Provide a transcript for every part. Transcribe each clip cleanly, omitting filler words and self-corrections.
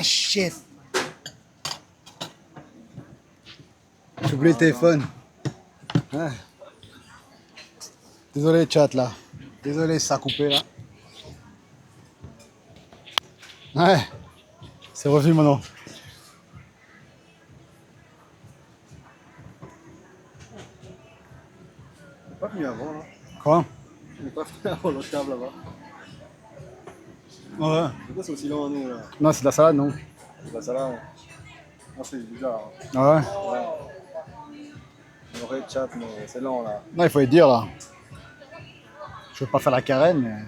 Ah shit! J'ai oublié le téléphone. Ouais. Désolé, chat là. Désolé, ça a coupé là. Ouais, c'est revenu maintenant. On n'est pas venu avant là. Quoi? On n'est pas venu avant l'autre table là-bas. Ouais. Pourquoi c'est aussi long à nous là? Non, c'est de la salade, non? C'est la salade. Non, c'est bizarre. Ah ouais? Ouais. On aurait chat, mais c'est long là. Non, il faut le dire là. Je veux pas faire la carène, mais.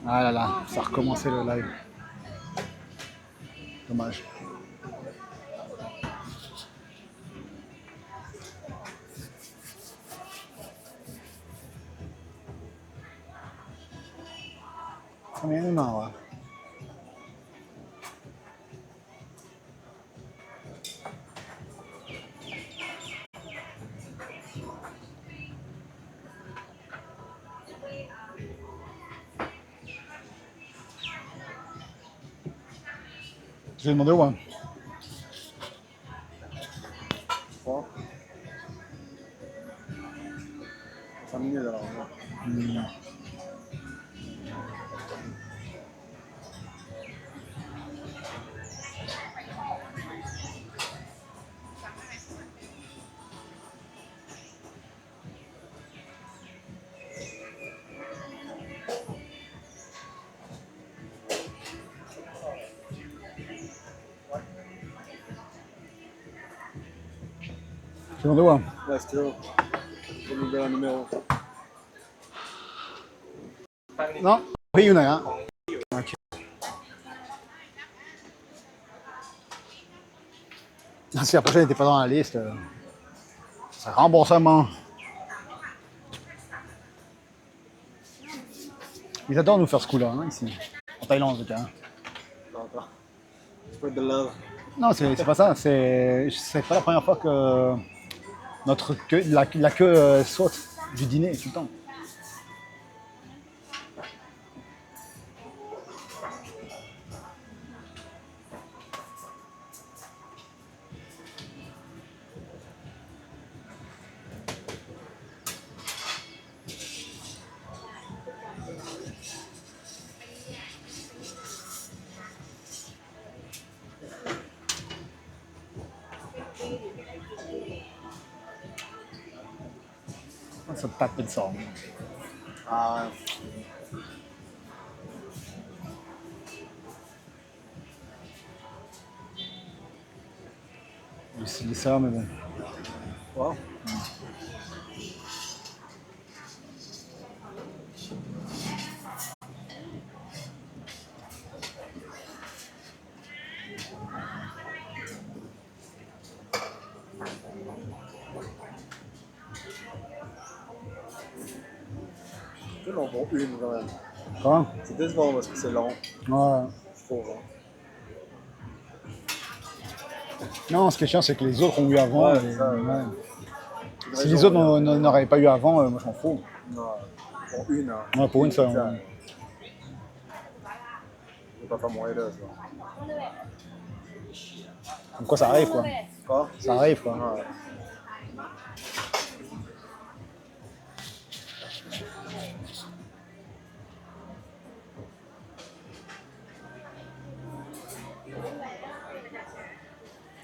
Ah là là, ça a recommencé le live. Dommage. Ça m'en est marre, ouais. Je vais demander où, hein. Bon. 5 minutes alors. Je vais demander où, hein. Ouais, c'était long. Je vais un numéro. Non, oui, il y en a un. Ok. Ah, si la prochaine n'était pas dans la liste, c'est remboursement. Ils adorent nous faire ce coup-là, hein, ici. En Thaïlande, en tout cas. Attends. Spread the love. Non, c'est pas ça. C'est pas la première fois que notre queue, la queue saute du dîner tout le temps. Ça te tape de ça. Ah, C'est ça, mais bon. wow. C'est long pour une quand même. Quoi? C'est décevant parce que c'est long, Ouais. je trouve. Hein. Non, ce qui est chiant, c'est que les autres ont eu avant. Ouais, Et, c'est ça, ouais. Une Si raison, les autres là. n'auraient pas eu avant, moi je m'en fous. Non, pour une, hein. Ouais, pour une fois. pizza, Ouais. Je vais pas faire mon haters, là. Comme quoi ça arrive, quoi. Quoi? Ça arrive, quoi. Ouais.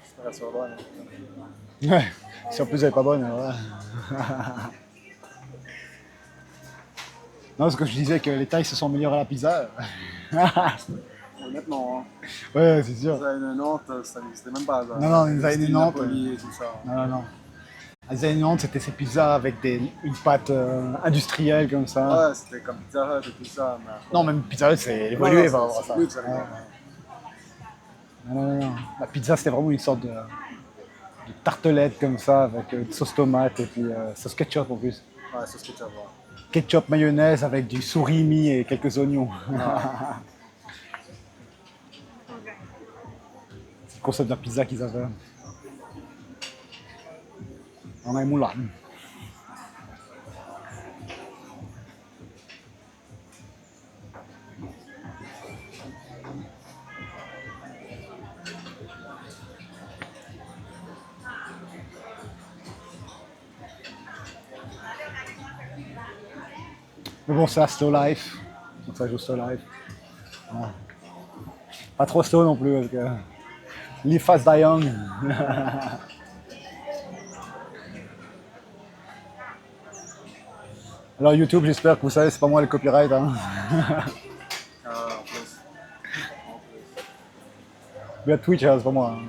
J'espère qu'elle sera bonne. Ouais. Si en plus elle est pas bonne, ouais. Non, parce que je disais que les Thaïs se sont améliorés à la pizza. Honnêtement, hein. Ouais, c'est sûr. Les années 90, ça n'existait même pas. Ça. Non, non, les années Style 90. Napoli et tout ça. Non, non, non. Les années 90, c'était ces pizzas avec une pâte industrielle comme ça. Ouais, c'était comme Pizza Hut et tout ça. Mais... Non, même Pizza Hut, c'est évolué Non, par non, rapport à ça. c'est good, ça. Ouais. Non, non, non. La pizza, c'était vraiment une sorte de tartelette comme ça, avec sauce tomate et puis sauce ketchup en plus. Ouais, c'est ce que tu vas voir. Ketchup mayonnaise avec du surimi et quelques oignons. C'est le concept de la pizza qu'ils avaient. On a un moulin. Mais bon, c'est à slow life. Donc ça joue slow life. Ouais. Pas trop slow non plus, parce que... Live fast, die young. Alors YouTube, j'espère que vous savez, c'est pas moi le copyright. Hein. Ah, en plus. Mais Twitch, c'est pas moi. Hein.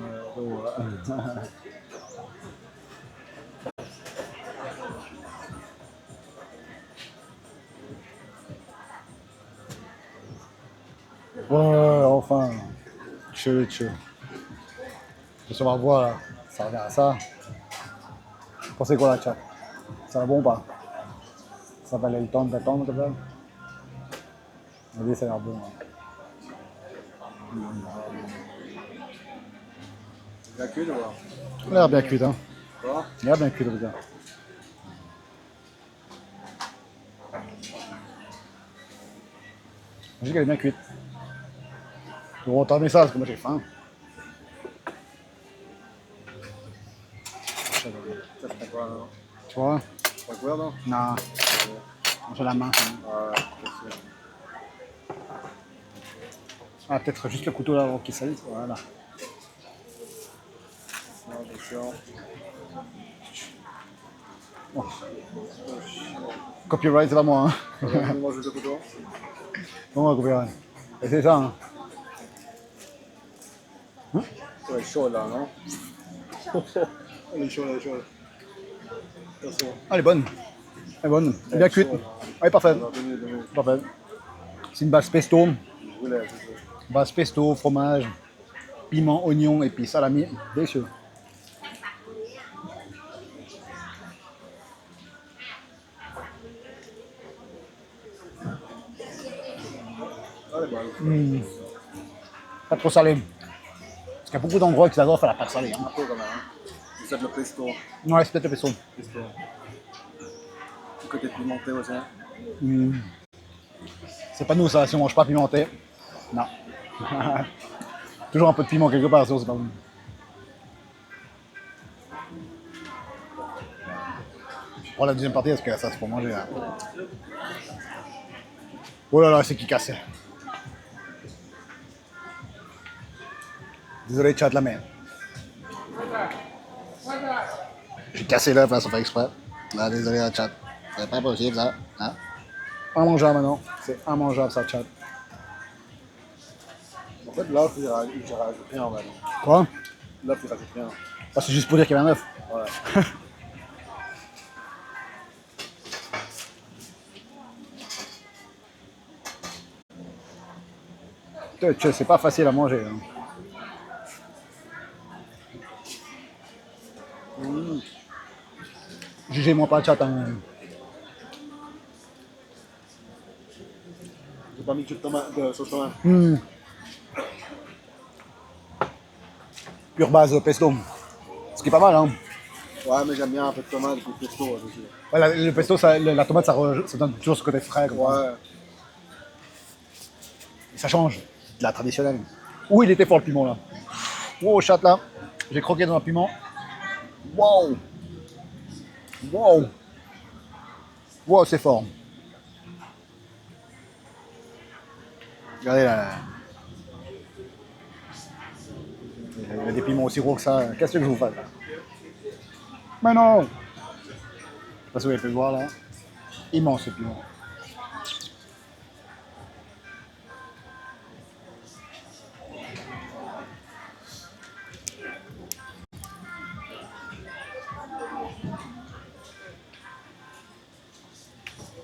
Ouais, enfin. Chill. Je vais voir là. Ça revient à ça. Vous pensez quoi la chat? Ça va bon ou pas? Ça valait le temps d'attendre comme ça? Allez, ça a l'air bon. Hein. Bien cuit ou pas? Il a l'air bien cuit, hein. Quoi? Il a l'air bien cuit, le gars. Je dis qu'elle est bien cuite. Vous entendez ça parce que moi j'ai faim. Ça fait quoi, non? Tu vois? Pas couvert, non? Non, j'ai la main. Ouais, c'est sûr. Ah, peut-être juste le couteau là qui salisse. Voilà. Non, attention. Bon. Copyright, c'est pas moi. Hein. On mange le couteau. Non, copyright. Et c'est ça. Hein. Ouais, chaud là, non? Elle est chaude, Attention. Ah, elle est bonne. Elle est bonne. Elle est bien cuite. Elle est parfaite. Alors, demi. Parfaite. C'est une base pesto. Je voulais, c'est ça. Base pesto, fromage, piment, oignon et puis salami. Délicieux. Ah, elle est bonne. Pas trop salé. Parce qu'il y a beaucoup d'endroits qui adorent faire la pâte salée. Hein. Un peu quand même, hein. C'est le pesto. Ouais, c'est peut-être le pesto. Pesto. Le côté pimenté aussi. C'est pas nous ça, si on mange pas pimenté. Non. Toujours un peu de piment quelque part, sinon c'est pas bon. Je prends la deuxième partie parce que ça c'est pour manger. Hein. Oh là là, c'est qui casse. Désolé, chat la main. J'ai cassé l'œuf là, ça fait exprès. Là, désolé, la chat. C'est pas possible ça. Hein? Immangeable maintenant. C'est immangeable ça, chat. En fait, là, il rajoute rien, en fait. Quoi? Là, il rajoute rien. Ah, c'est juste pour dire qu'il y avait un œuf. Ouais. C'est pas facile à manger. Hein. Jugez-moi pas, chat. Hein. J'ai pas mis de sauce tomate. Pure base pesto. Ce qui est pas mal, hein. Ouais, mais j'aime bien un peu de tomate et de pesto aussi. Ouais, le pesto, la tomate, ça donne toujours ce côté frais. Comme ça. Ouais. Et ça change de la traditionnelle. Où il était fort le piment là. Wow, chat là. J'ai croqué dans un piment. Wow. Wow, c'est fort. Regardez là. Il y a des piments aussi gros que ça. Qu'est-ce que je vous fasse là? Mais non. Je sais pas si vous avez pu le voir là. Immense ce piment.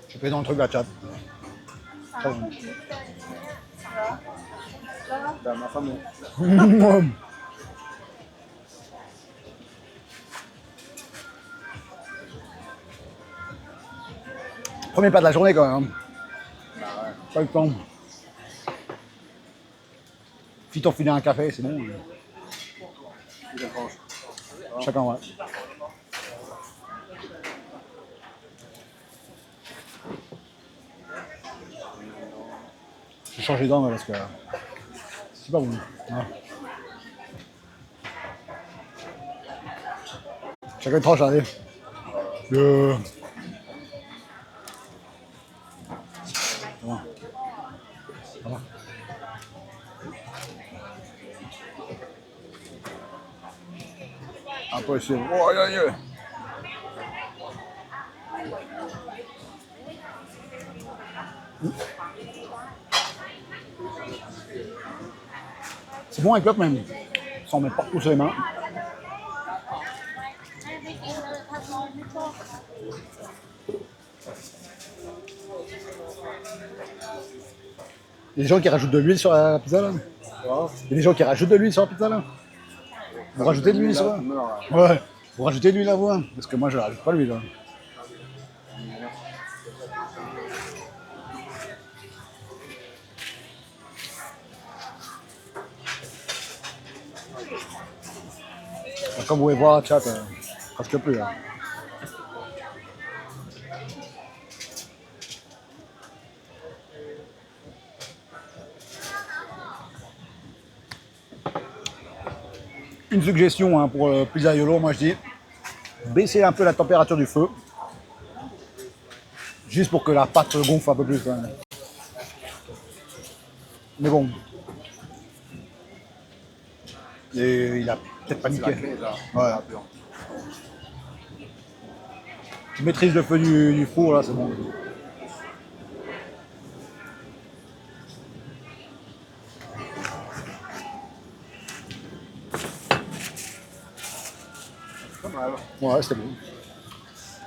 Je fais dans le truc là, chat. Très bon. T'as ma femme. Premier plat de la journée quand même. Hein. Bah ouais. Pas le temps. Si t'en filer un café, c'est bon. Il est franche. Chacun, ouais. J'ai changé d'angle parce que c'est pas bon. Ouais. Chacun une tranche, allez. Impossible. Oh, aïe, aïe, aïe. C'est bon avec l'autre même. Ça en met partout sur les mains. Il y a des gens qui rajoutent de l'huile sur la pizza là. Il y a des gens qui rajoutent de l'huile sur la pizza là. Vous rajoutez de l'huile sur la... Ouais. Vous rajoutez de l'huile à vous hein. Parce que moi je rajoute pas l'huile. Hein. Comme vous pouvez voir, chat, presque plus. Hein. Une suggestion hein, pour le pizzaiolo, moi je dis, baissez un peu la température du feu. Juste pour que la pâte gonfle un peu plus. Hein. Mais bon. Et il a peut-être paniqué. Ouais. Tu maîtrises le feu du four, là, c'est bon. Pas mal. Ouais, c'était bon.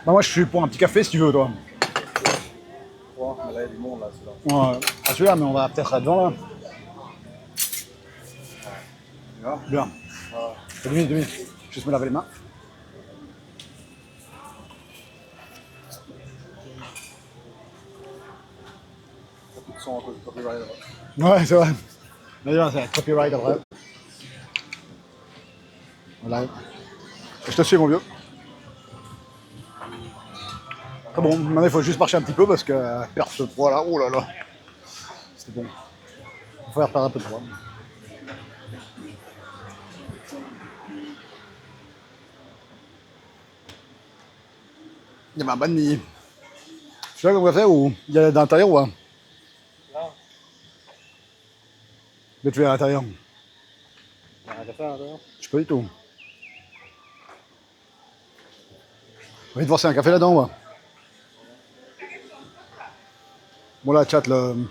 Bah, moi, je suis pour un petit café si tu veux, toi. Ouais, mais là, il y a du monde, là, celui-là. Ouais, pas celui-là, mais on va peut-être être devant, là. Bien. Bien. Ouais. 2 minutes, 2 minutes. Juste me laver les mains. Beaucoup de son à cause du copyright, là. Ouais, c'est vrai. D'ailleurs, c'est copyright après. Voilà. Je te suis, mon vieux. Très bon, maintenant il faut juste marcher un petit peu parce que perdre ce poids là, oh là là. C'était bon. Il faut faire perdre un peu de poids. Il y avait un banh mi. Tu vois qu'on va faire ou il y a d'intérieur ou pas? Là, Mais tu es à l'intérieur. il y a un café à l'intérieur. Je peux du tout. On va te voir c'est un café là-dedans, ouais. Bon là, chat, le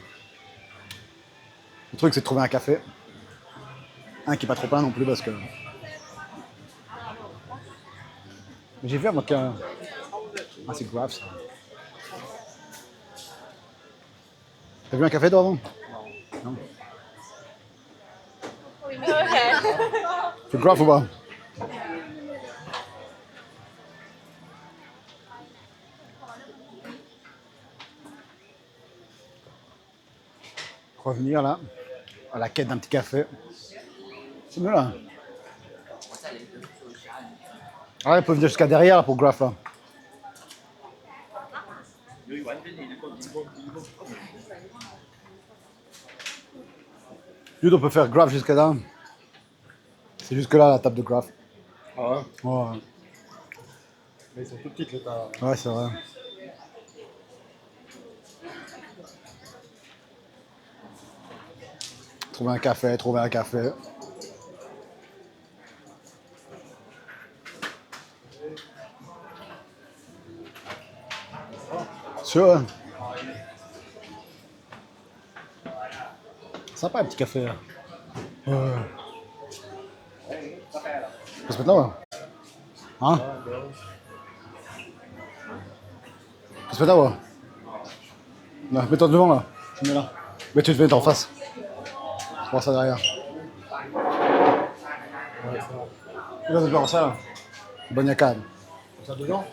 truc c'est de trouver un café. Un qui est pas trop plein non plus parce que... Mais j'ai vu moi qu'un... Ah c'est grave ça. T'as vu un café toi avant? Non. C'est grave ou pas? Revenir là, à la quête d'un petit café. C'est mieux là. Ah, ils peuvent venir jusqu'à derrière là, pour Graph là. Dude, on peut faire Graph jusqu'à là. C'est jusque là la table de Graph. Ah ouais? Ouais, Mais ils sont tout petites, les tas. ouais c'est vrai. Trouver un café, trouver un café. Sûr. Sympa un petit café là. Ouais. On peut se mettre là, ouais. Hein? On peut se mettre là, ouais. Là, mets-toi devant là. Je mets là. Mais tu te mets en face. Je prends ça derrière. Ouais, ça. Tu vas te faire ça là. Bonne yacade. Ça dedans?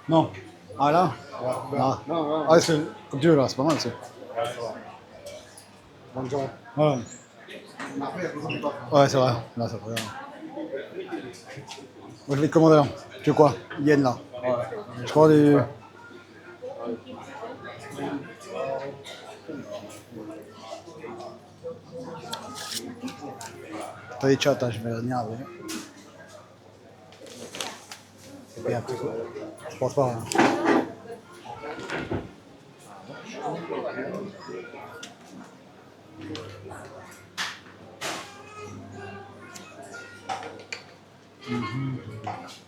Non. Ah là? Ouais. Ah, Non, non. ah c'est comme tu veux là, c'est pas mal c'est. Ouais, ça va. Bonne journée. Ouais. Mais après, il y a besoin de pas. Ouais, c'est vrai. Là, ça fait rien. Moi, je vais te commander là. Tu veux quoi? Yen là. Ouais. Je crois des. T'as des chats, hein, je vais venir avec. C'est bien tout ça. Je pense pas. Hein.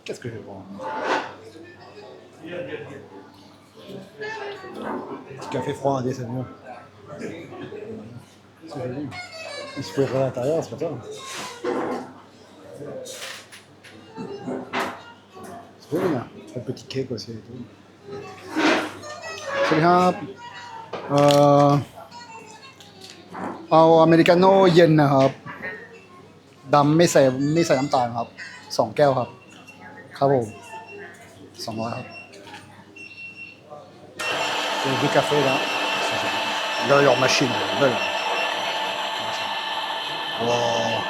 Qu'est-ce que je vais prendre? Petit café froid indé, c'est mieux. C'est ce que j'ai dit. Il se pouvait à l'intérieur, c'est pas ça. C'est bien. Un petit cake aussi et tout. C'est bien.เอาอเมริกาโน่เย็นนะครับดำไม่ใส่น้ำตาลครับ2 แก้วครับครับผม200ครับ Il y a 2 cafés là. Dans leur machine. Belle. Wow.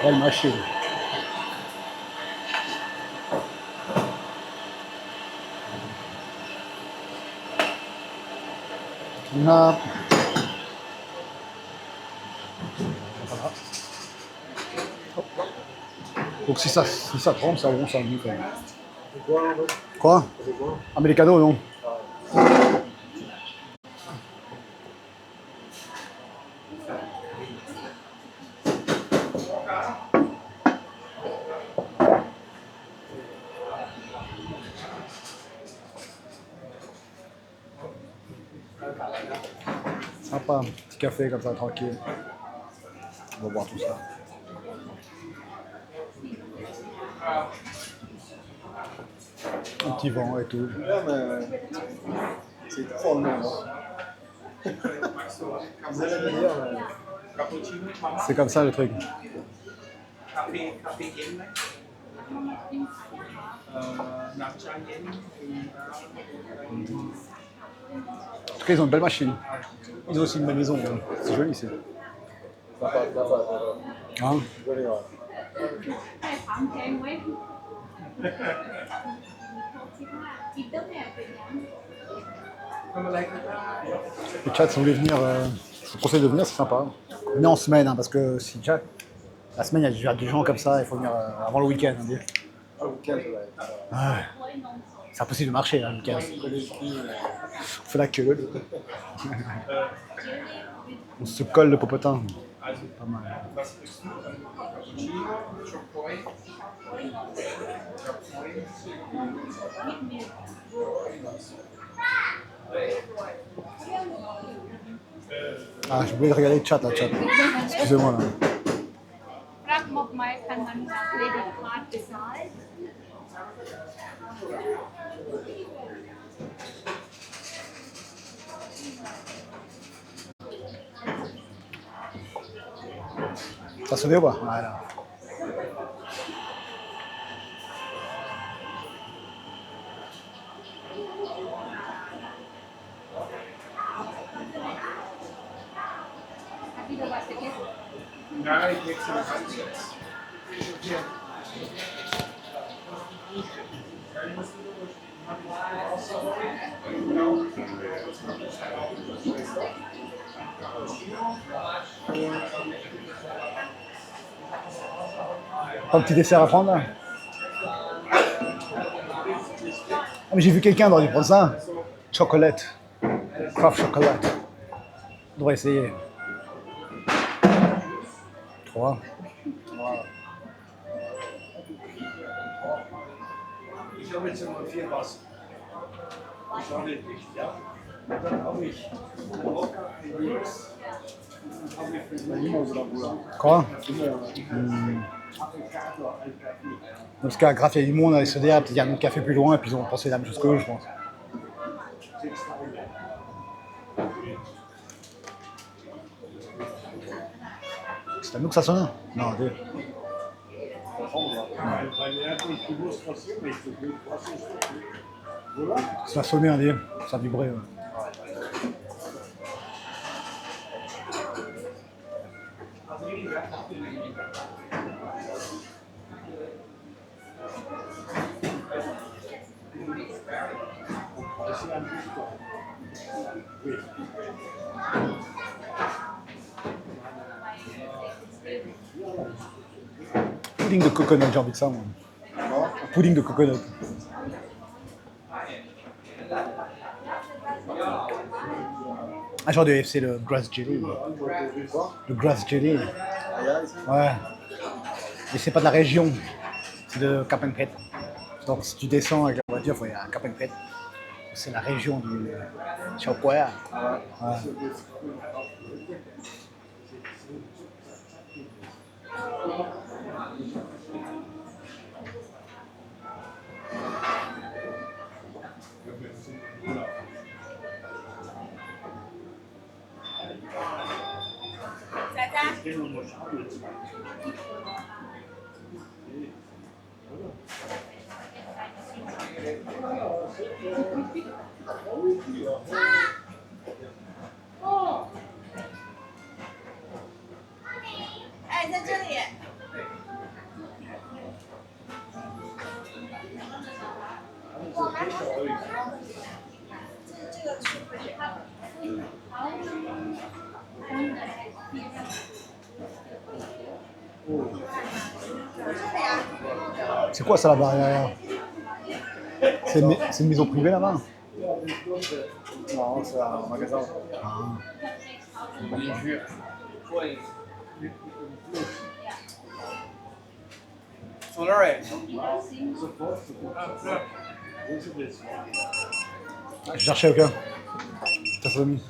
Belle machine. Là. Voilà. Hop. Donc si ça trempe, ça ronce, ça mieux quand même. C'est quoi en fait? Quoi? C'est quoi? Americano, non? Sympa, un petit café comme ça, tranquille. On va boire tout ça. Un petit vent et tout. Ouais, mais c'est trop long. Vous allez me dire, mais C'est comme ça le truc. คาเฟ่เย็นไหมน้ำชาเย็น En tout cas, ils ont une belle machine. Ils ont aussi une belle maison. Hein. C'est joli ici. Hein? joli, ouais. แต่ถามแพงไว้คิดตั้งแต่เป็นยัง ทำอะไรก็ได้ Le chat, si vous voulez venir, je vous conseille de venir, c'est sympa. Venez en semaine, hein, parce que si chat, la semaine, il y a des gens comme ça, il faut venir avant le week-end. Hein, dire. Ah, le week-end, ouais. Ouais. C'est impossible de marcher hein, le week-end. On fait la queue. On se colle le popotin. Pas mal. was bist du? Cappuccino, Chocoy, Ah, j'ai oublié de regarder le chat là, chat. Excusez-moi là. รับมอบหมายคันมันเครดิตการ์ดไปซ้าย Ça sonne ou pas? Voilà. Ja, ich wechsle das jetzt. Pas un petit dessert à prendre là? Ah, mais j'ai vu quelqu'un dans les prendre ça. Chocolate. Craft chocolate. On devrait essayer. 3. Ich habe jetzt immer 4 Wasser. Ich habe nicht, ja. Und dann habe ich Mokka, Mix. Dann habe ich für die Quoi? Parce qu'à Graf, il y a du monde à SEDA, il y a un autre café plus loin, et puis ils ont pensé la même chose que eux, je pense. C'est à nous que ça sonne? Non, deux. Weil er hat nicht gewusst, was ich möchte. Was ist das? Oder? Ça a sonné, un dé. Ça a vibré. Ouais. Pudding de coconut, j'ai envie de ça, moi. Un pudding de coconut. Ah, genre de FC, le grass jelly. Le grass jelly. Ah, ja, ici? Ouais. Mais c'est pas de la région. de Kapenpret. Donc si tu descends avec la voiture, il faut aller à Kapenpret. C'est la région du Chaopoya. Ouais. C'est quoi ça là-bas derrière? C'est une maison privée là-bas? Non, c'est un magasin. Ah. Je cherchais aucun. Ça se mis.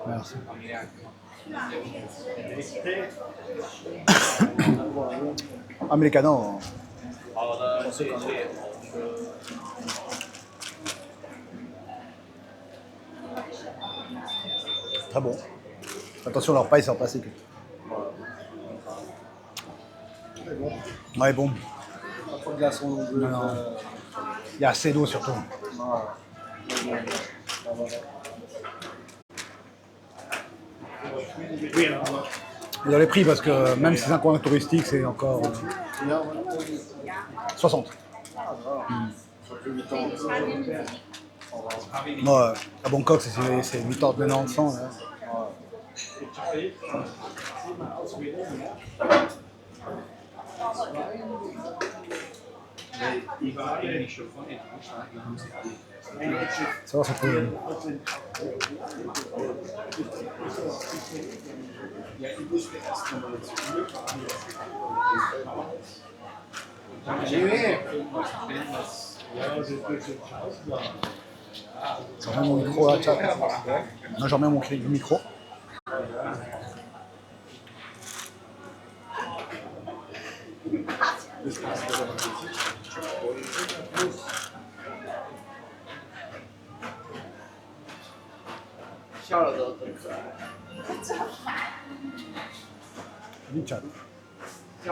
Merci. Americano. Très bon. Attention, leur paille, c'est en plastique. Ouais, bon. Pas trop de glaçons non plus. Non, non. Il y a assez d'eau surtout. Et dans les prix, parce que même si c'est un coin touristique, c'est encore 60. Moi, à Bangkok, c'est 80, 90, 100. Là. Ça va, c'est cool. Je remets mon micro là, chat. Non, je remets mon micro. Du chat. Si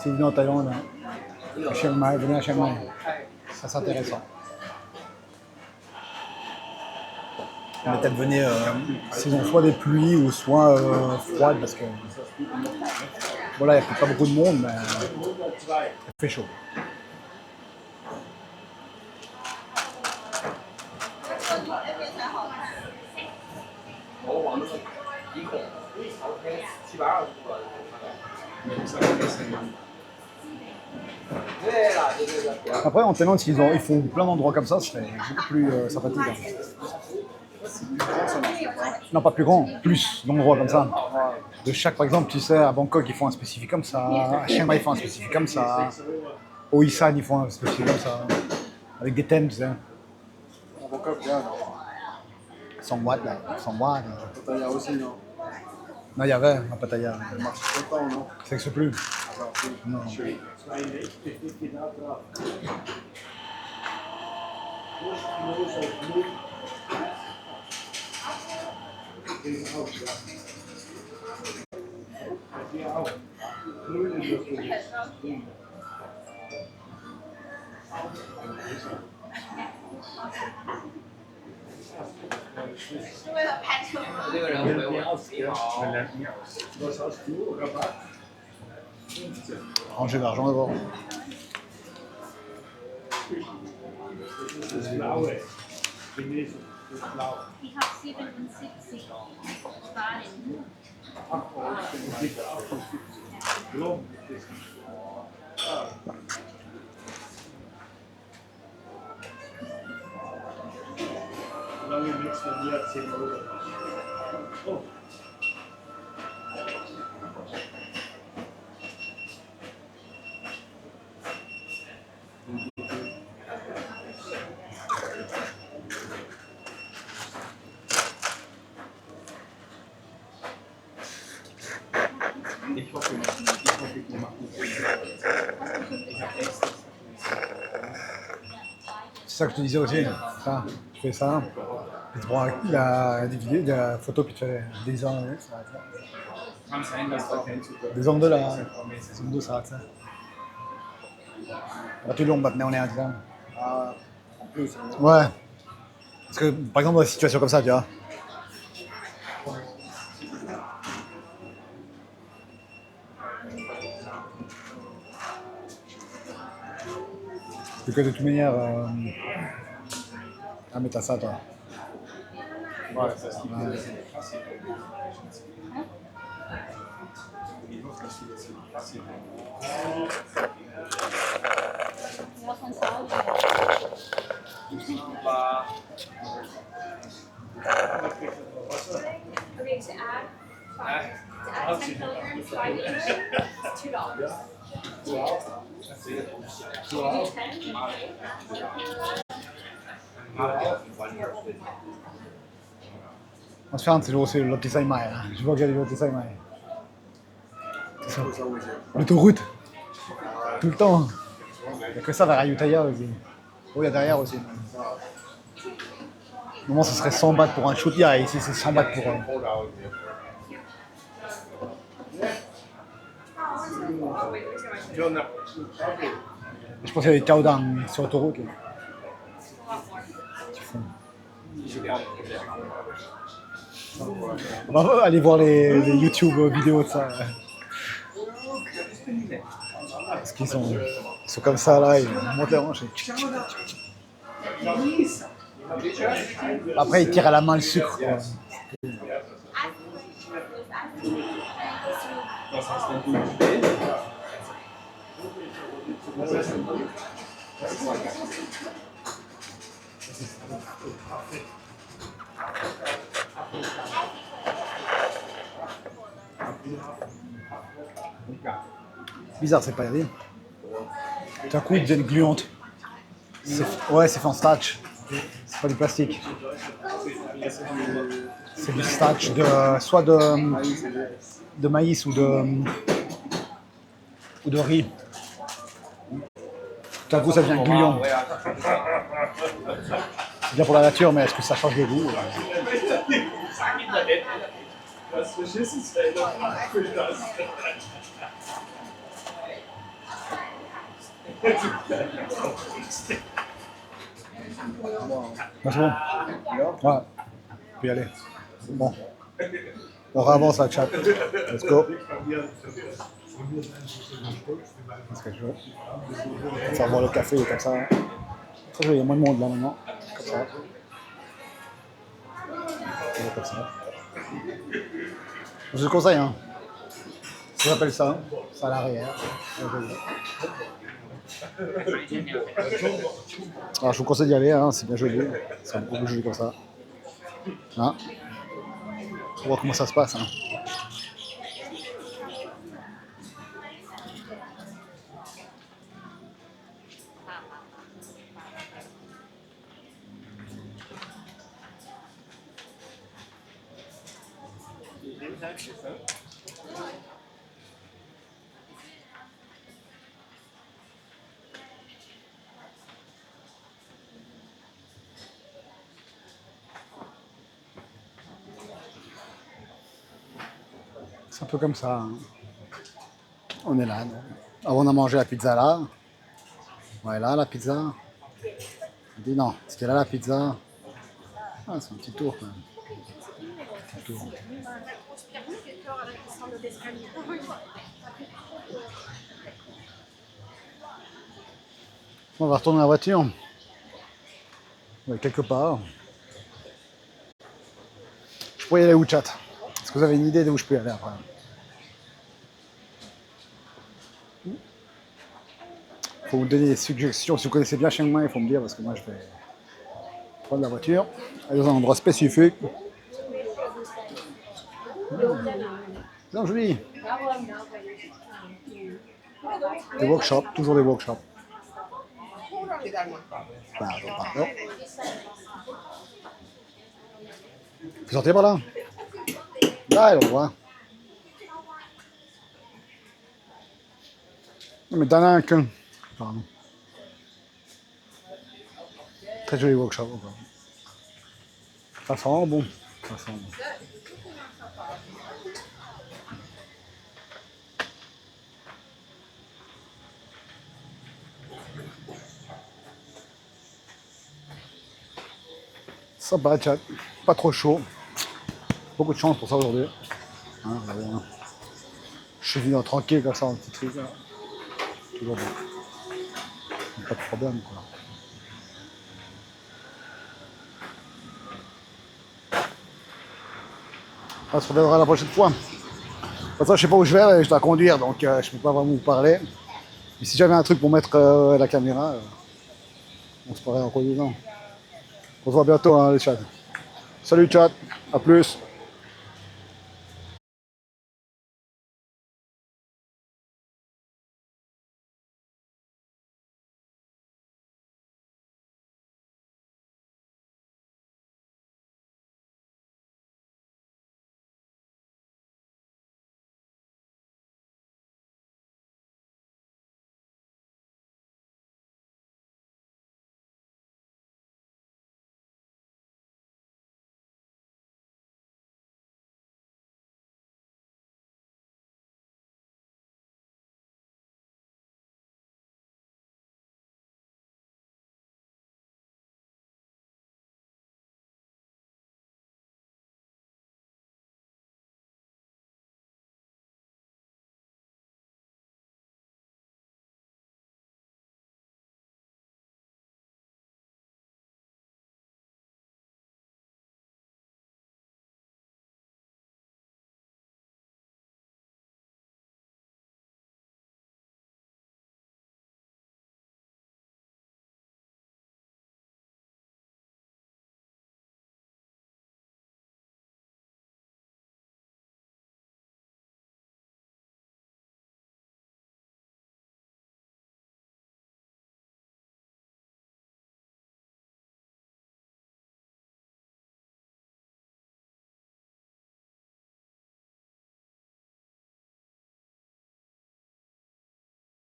vous venez en Thaïlande, à Chiang Mai, venez à Chiang Mai. Ça c'est intéressant. Mais peut-être venez saison soit des pluies ou soit froide parce que voilà, il n'y a pas beaucoup de monde, mais il fait chaud. Après, en Thaïlande, s'ils font plein d'endroits comme ça, ce serait beaucoup plus sympathique. Hein. Non, pas plus grand, plus d'endroits comme ça. De chaque, par exemple, tu sais, à Bangkok, ils font un spécifique comme ça. À Chiang Mai, ils font un spécifique comme ça. Au Isan, ils font un spécifique comme ça. Avec des thèmes, tu sais. À Bangkok, bien. 100 watts, là. 100 watts. Pattaya aussi, non? Non, il y avait à Pattaya. Ça marche tout le temps, non? Ça n'existe plus. Non. Ranger l'argent d'abord. Das blaue. Chinesisch. Das blau. Ich habe 77 Spanien. Blond. Solange nichts von mir 10 Euro. Oh. Ich hoffe, ich mache gut. Ich habe extra. C'est ça que je te disais aussi. Ça, tu fais ça. Et tu prends la photo puis tu fais des angles. Ça va, ça. Kann sein, dass da kein Zucker Des angles là. Des angles, ça va, ça. Là, tu long maintenant, on est en train. Ah, en plus. Ouais. Parce que, par exemple, dans des situations comme ça, tu vois. Parce que de toute manière. Ah, mais t'as ça, toi. Ouais, ça c'est Ouais. Ja, von Saudi. Okay, to add 10 kilograms, 5 each, it's $2. Was fahren Sie los hier, Lotti Saimai? Je vois qu'il y a des Lotti Saimai. L'autoroute. Tout le temps. Il n'y a que ça vers Ayutthaya aussi. Oh, il y a derrière aussi. Normalement, ce serait 100 bahts pour un shoot. Ici, c'est 100 bahts pour. Je pense qu'il y a des Chaodang sur l'autoroute. Là. On va aller voir les YouTube vidéos de ça. Parce qu'ils sont comme ça là, ils montent les hanches. Après, ils tirent à la main le sucre. Quoi. Was hast denn du bestellt? Bizarre, c'est pas y aller. D'un coup, ils deviennent gluantes. Ouais, c'est fait en starch. C'est pas du plastique. C'est du starch soit de maïs ou de riz. D'un coup, ça devient gluant. C'est bien pour la nature, mais est-ce que ça change le goût? Was verschissen sein für das. Bah, c'est bon. Ouais. On peut y aller. Bon. On réavance la chat. Let's go. Parce que je veux faire boire le café comme ça. Très joli, il y a moins de monde là maintenant. Comme ça. Et comme ça. Je vous le conseille, hein. Ça s'appelle ça. Ça à l'arrière. Alors je vous conseille d'y aller, hein, c'est bien joli. C'est beaucoup plus joli comme ça. Hein, on va voir comment ça se passe. Hein. C'est un peu comme ça. Hein. On est là. Donc. Avant de manger la pizza là. Ouais, là la pizza. On dit non, parce que là la pizza. Ah, c'est un petit tour quand même. Un petit tour. On va retourner en voiture. Ouais, quelque part. Je pourrais y aller où, chat? Est-ce que vous avez une idée d'où je peux y aller après? Faut vous donner des suggestions. Si vous connaissez bien Chiang Mai, il faut me dire parce que moi je vais prendre la voiture, aller dans un endroit spécifique. Non, joli. Des workshops, toujours des workshops. Pardon, pardon. Vous sortez par là? Là, on voit. Non, mais dans un qu'un. Pardon. Très joli workshop. Encore. Ça sent bon. Ça sent bon. Sympa, chat. Pas trop chaud. Beaucoup de chance pour ça aujourd'hui. Hein, je suis venu en tranquille comme ça, en petit truc. Là. Toujours bon. Pas de problème, quoi. On se reverra la prochaine fois. De toute façon, je sais pas où je vais, je dois conduire, donc je peux pas vraiment vous parler. Mais si j'avais un truc pour mettre la caméra, on se parlerait en conduisant. On se voit bientôt, hein, les chats. Salut chat, à plus.